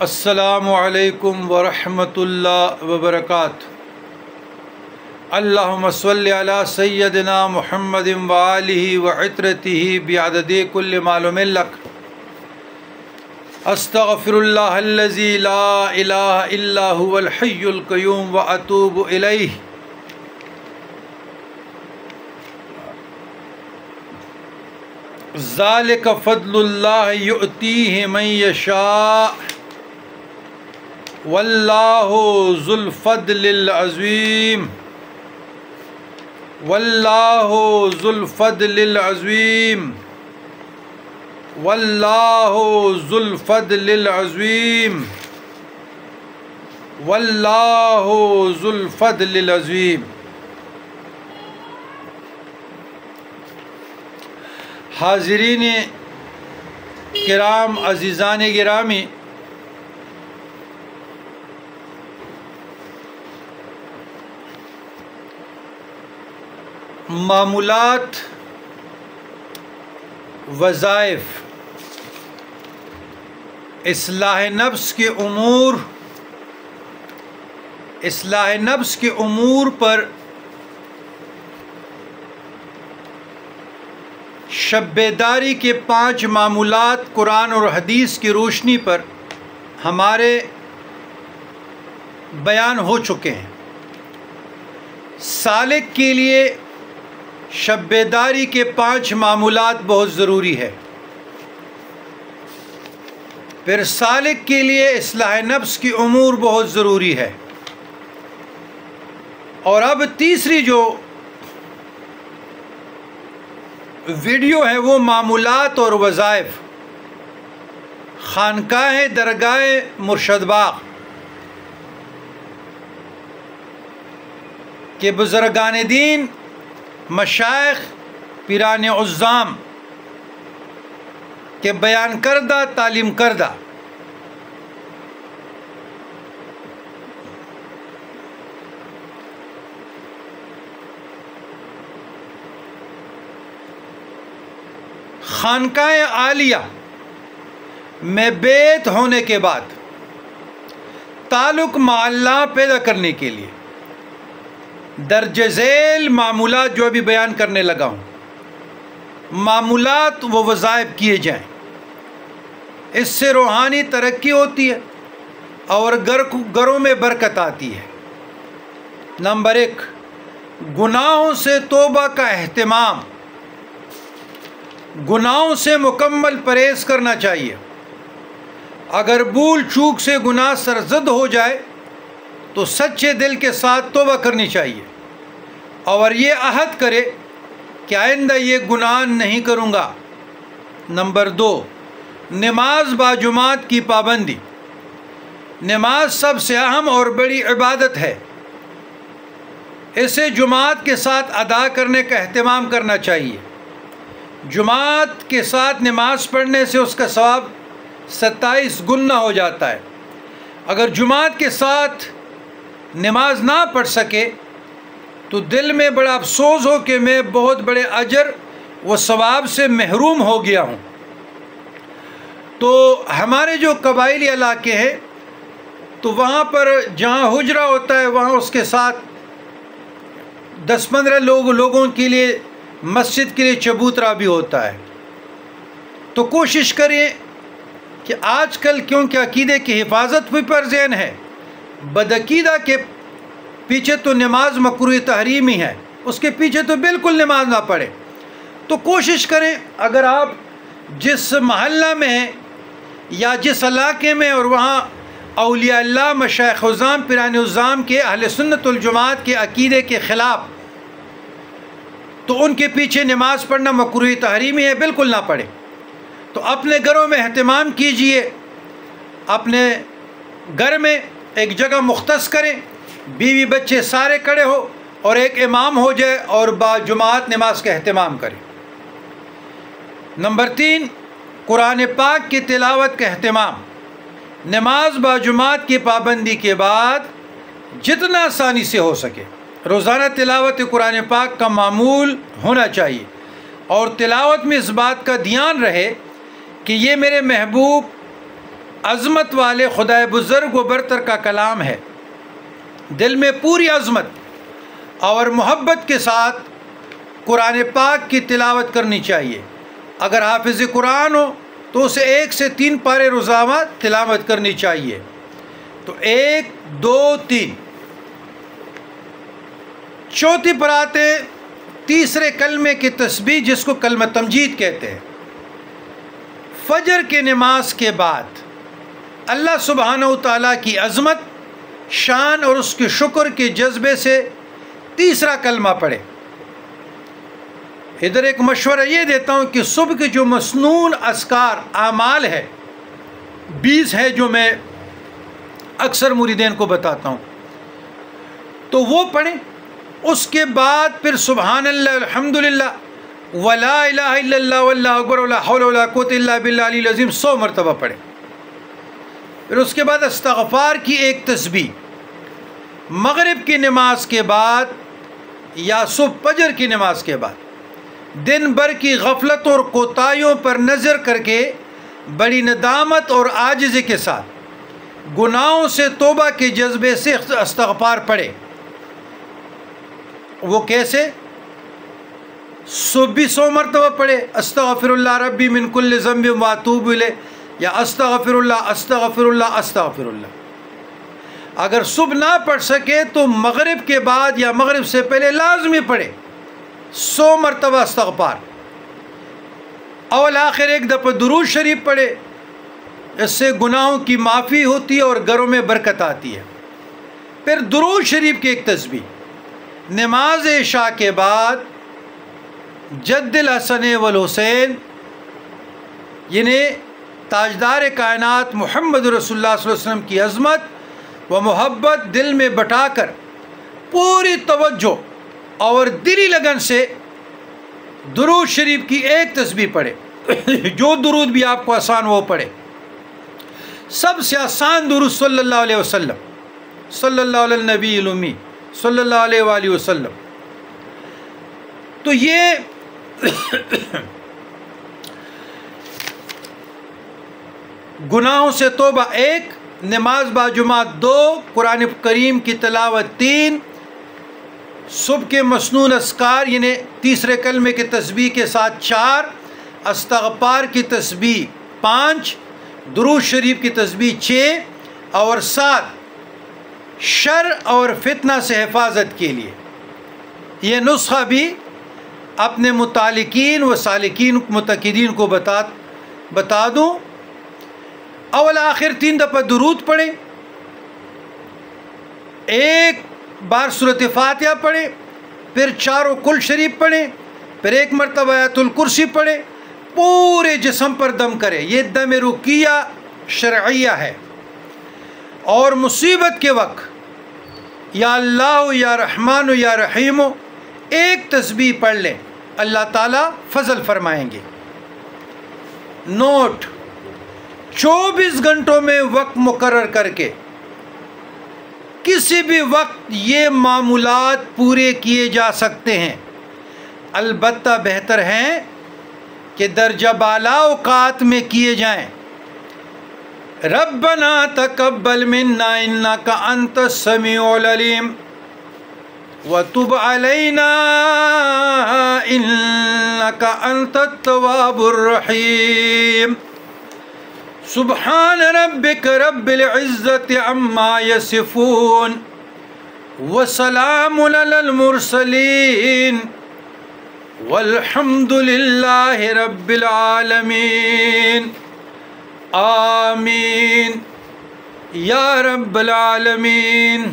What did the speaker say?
السلام علیکم ورحمۃ اللہ وبرکاتہ۔ اللہم صلی علی سیدنا محمد وآلہ وعطرتہ بعدد کل معلوم لک۔ استغفر اللہ الذی لا الہ الا هو الحی القیوم واتوب الیہ۔ ذالک فضل اللہ یؤتیہ من یشاء واللہ ذو الفضل العظیم، واللہ ذو الفضل العظیم، واللہ ذو الفضل العظیم، واللہ ذو الفضل العظیم۔ حاضرین کرام، عزیزان گرامی، معمولات، وظائف، اصلاح نفس کے امور پر شب بیداری کے 5 معمولات قرآن اور حدیث کی روشنی پر ہمارے بیان ہو چکے ہیں۔ سالک کے لیے شب بیداری کے 5 معمولات بہت ضروری ہے۔ پھر سالک کے لیے اصلاح نفس کی امور بہت ضروری ہے۔ اور اب تیسری جو ویڈیو ہے وہ معمولات اور وظائف خانقاہ درگاہ مرشد باغ کے بزرگان دین، مشائخ، پیران عظام کے بیان کردہ، تعلیم کردہ خانقاہ عالیہ میں بیت ہونے کے بعد تعلق مع اللہ پیدا کرنے کے لیے درج ذیل معمولات جو ابھی بیان کرنے لگا ہوں، معمولات و وظائف کیے جائیں۔ اس سے روحانی ترقی ہوتی ہے اور گھروں میں برکت آتی ہے۔ نمبر 1، گناہوں سے توبہ کا اہتمام۔ گناہوں سے مکمل پرہیز کرنا چاہیے۔ اگر بھول چوک سے گناہ سرزد ہو جائے تو سچے دل کے ساتھ توبہ کرنی چاہیے اور یہ عہد کرے کہ آئندہ یہ گناہ نہیں کروں گا۔ نمبر 2، نماز باجماعت کی پابندی۔ نماز سب سے اہم اور بڑی عبادت ہے۔ اسے جماعت کے ساتھ ادا کرنے کا اہتمام کرنا چاہیے۔ جماعت کے ساتھ نماز پڑھنے سے اس کا ثواب 27 گنا ہو جاتا ہے۔ اگر جماعت کے ساتھ نماز نہ پڑھ سکے تو دل میں بڑا افسوس ہو کہ میں بہت بڑے اجر و ثواب سے محروم ہو گیا ہوں۔ تو ہمارے جو قبائلی علاقے ہیں تو وہاں پر جہاں حجرہ ہوتا ہے وہاں اس کے ساتھ 10-15 لوگوں کے لیے مسجد کے لیے چبوترا بھی ہوتا ہے۔ تو کوشش کریں کہ آج کل کیونکہ عقیدے کی حفاظت بھی پر ذہن ہے، بدعقیدہ کے پیچھے تو نماز مکروہ تحریمی ہے، اس کے پیچھے تو بالکل نماز نہ پڑھے۔ تو کوشش کریں اگر آپ جس محلہ میں ہیں یا جس علاقے میں اور وہاں اولیاء اللہ، مشائخ عظام، پیران عظام کے اہل سنت والجماعت کے عقیدے کے خلاف، تو ان کے پیچھے نماز پڑھنا مکروہ تحریمی ہے، بالکل نہ پڑھیں۔ تو اپنے گھروں میں اہتمام کیجئے، اپنے گھر میں ایک جگہ مختص کریں، بیوی بچے سارے کھڑے ہو اور ایک امام ہو جائے اور باجماعت نماز کا اہتمام کریں۔ نمبر 3، قرآن پاک کی تلاوت کا اہتمام۔ نماز باجماعت کی پابندی کے بعد جتنا آسانی سے ہو سکے روزانہ تلاوت قرآن پاک کا معمول ہونا چاہیے، اور تلاوت میں اس بات کا دھیان رہے کہ یہ میرے محبوب عظمت والے خدائے بزرگ و برتر کا کلام ہے۔ دل میں پوری عظمت اور محبت کے ساتھ قرآن پاک کی تلاوت کرنی چاہیے۔ اگر حافظ قرآن ہو تو اسے 1 سے 3 پارے روزانہ تلاوت کرنی چاہیے۔ تو 1 2 3 چوتھی پر آتے تیسرے کلمے کی تسبیح، جس کو کلمہ تمجید کہتے ہیں۔ فجر کے نماز کے بعد اللہ سبحانہ و تعالیٰ کی عظمت، شان اور اس کے شکر کے جذبے سے تیسرا کلمہ پڑھے۔ ادھر ایک مشورہ یہ دیتا ہوں کہ صبح کے جو مسنون اذکار اعمال ہے 20 ہے، جو میں اکثر مریدین کو بتاتا ہوں، تو وہ پڑھیں۔ اس کے بعد پھر سبحان اللہ الحمدللہ ولا الہ الا اللہ واللہ اکبر ولا حول ولا قوت الا باللہ العلی العظیم 100 مرتبہ پڑھیں۔ پھر اس کے بعد استغفار کی ایک تسبیح مغرب کی نماز کے بعد یا صبح فجر کی نماز کے بعد، دن بھر کی غفلتوں اور کوتاہیوں پر نظر کر کے بڑی ندامت اور عاجزی کے ساتھ گناہوں سے توبہ کے جذبے سے استغفار پڑھے۔ وہ کیسے؟ صبح بھی 100 مرتبہ پڑھے، استغفر اللہ ربی من کل ذنب واتوب الیہ، یا استغفر اللہ استغفر اللہ استغفر اللہ۔ اگر صبح نہ پڑھ سکے تو مغرب کے بعد یا مغرب سے پہلے لازمی پڑھے 100 مرتبہ استغفار۔ اول آخر ایک دفعہ درود شریف پڑھے، اس سے گناہوں کی معافی ہوتی ہے اور گھروں میں برکت آتی ہے۔ پھر درود شریف کی ایک تسبیح نماز عشاء کے بعد جد الحسن والحسین، یعنی تاجدار کائنات محمد رسول اللہ صلی اللہ علیہ وسلم کی عظمت و محبت دل میں بٹھا کر پوری توجہ اور دلی لگن سے درود شریف کی ایک تسبیح پڑھے۔ جو درود بھی آپ کو آسان وہ پڑھے۔ سب سے آسان درود صلی اللہ علیہ وسلم، صلی اللہ علیہ النبی الامی صلی اللہ علیہ وآلہ وسلم۔ تو یہ گناہوں سے توبہ 1، نماز باجماعت 2، قرآن کریم کی تلاوت 3، صبح کے مسنون اذکار یعنی تیسرے کلمے کی تسبیح کے ساتھ 4، استغفار کی تسبیح 5، درود شریف کی تسبیح 6، اور 7 شر اور فتنہ سے حفاظت کے لیے۔ یہ نسخہ بھی اپنے متعلقین و سالکین متقدین کو بتا دوں۔ اول آخر 3 دفعہ درود پڑھیں، 1 بار سورۃ فاتحہ پڑھیں، پھر 4 کل شریف پڑھیں، پھر 1 مرتبہ آیت الکرسی پڑھیں، پورے جسم پر دم کریں۔ یہ دم رقیہ شرعیہ ہے۔ اور مصیبت کے وقت یا اللہ یا رحمان یا رحیم ایک تسبیح پڑھ لیں، اللہ تعالیٰ فضل فرمائیں گے۔ نوٹ: 24 گھنٹوں میں وقت مقرر کر کے کسی بھی وقت یہ معمولات پورے کیے جا سکتے ہیں، البتہ بہتر ہیں کہ درجہ بالا اوقات میں کیے جائیں۔ ربنا تقبل منا انک انت السمیع العلیم وتب علینا انک انت التواب الرحیم۔ سبحان ربک رب العزت عما یصفون وسلام علی المرسلین والحمد للہ رب العالمین۔ آمین یا رب العالمین۔